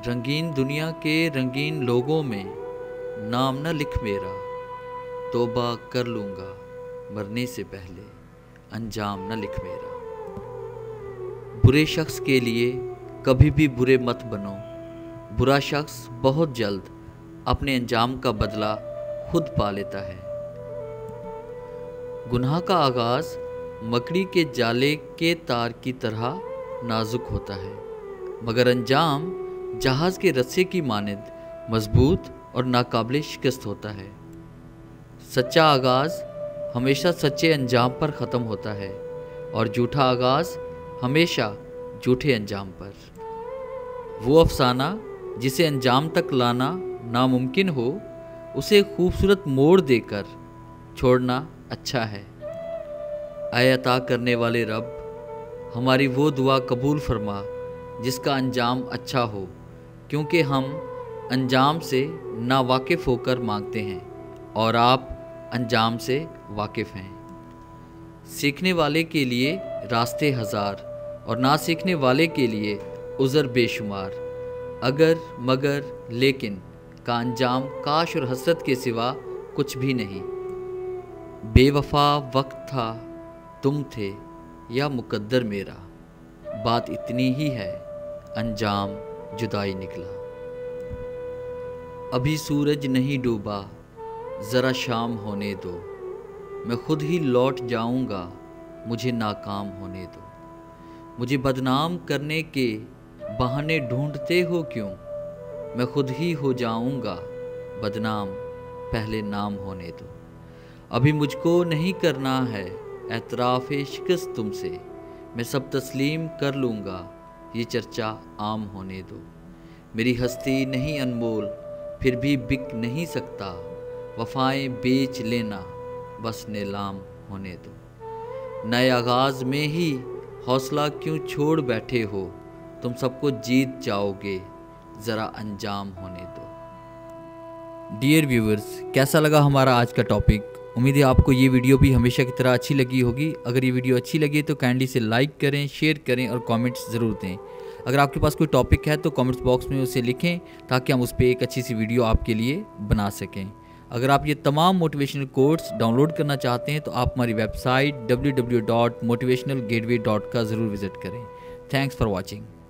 رنگین دنیا کے رنگین لوگوں میں نام نہ لکھ میرا، توبہ کر لوں گا مرنے سے پہلے انجام نہ لکھ میرا۔ برے شخص کے لیے کبھی بھی برے مت بنو، برا شخص بہت جلد اپنے انجام کا بدلہ خود پا لیتا ہے۔ گناہ کا آغاز مکڑی کے جالے کے تار کی طرح نازک ہوتا ہے، مگر انجام جہاز کے رسے کی مانند مضبوط اور ناقابل شکست ہوتا ہے۔ سچا آغاز ہمیشہ سچے انجام پر ختم ہوتا ہے اور جھوٹا آغاز ہمیشہ جھوٹے انجام پر۔ وہ افسانہ جسے انجام تک لانا ناممکن ہو، اسے خوبصورت موڑ دے کر چھوڑنا اچھا ہے۔ اے عطا کرنے والے رب، ہماری وہ دعا قبول فرما جس کا انجام اچھا ہو، کیونکہ ہم انجام سے ناواقف ہو کر مانگتے ہیں اور آپ انجام سے واقف ہیں۔ سیکھنے والے کے لیے راستے ہزار اور نہ سیکھنے والے کے لیے عذر بے شمار، اگر مگر لیکن کا انجام کاش اور حسرت کے سوا کچھ بھی نہیں۔ بے وفا وقت تھا تم تھے یا مقدر میرا، بات اتنی ہی ہے انجام جدائی نکلا۔ ابھی سورج نہیں ڈوبا ذرا شام ہونے دو، میں خود ہی لوٹ جاؤں گا مجھے ناکام ہونے دو۔ مجھے بدنام کرنے کے بہانے ڈھونڈتے ہو کیوں، میں خود ہی ہو جاؤں گا بدنام پہلے نام ہونے دو۔ ابھی مجھ کو نہیں کرنا ہے اعتراف شکست تم سے، میں سب تسلیم کر لوں گا یہ چرچا عام ہونے دو۔ میری ہستی نہیں انمول پھر بھی بک نہیں سکتا، وفائیں بیچ لینا بس نیلام ہونے دو۔ نئے آغاز میں ہی حوصلہ کیوں چھوڑ بیٹھے ہو، تم سب کو جیت جاؤ گے ذرا انجام ہونے دو۔ ڈیئر ویورز، کیسا لگا ہمارا آج کا ٹاپک؟ امید ہے آپ کو یہ ویڈیو بھی ہمیشہ کی طرح اچھی لگی ہوگی۔ اگر یہ ویڈیو اچھی لگی تو کائنڈلی سے لائک کریں، شیئر کریں اور کامنٹس ضرور دیں۔ اگر آپ کے پاس کوئی ٹاپک ہے تو کامنٹس باکس میں اسے لکھیں تاکہ ہم اس پہ ایک اچھی سی ویڈیو آپ کے لیے بنا سکیں۔ اگر آپ یہ تمام موٹیویشنل کوٹس ڈاؤن لوڈ کرنا چاہتے ہیں تو آپ ہماری ویب سائٹ www.motivationalgateway.ca ضرور وزٹ کریں۔ Thanks for watching.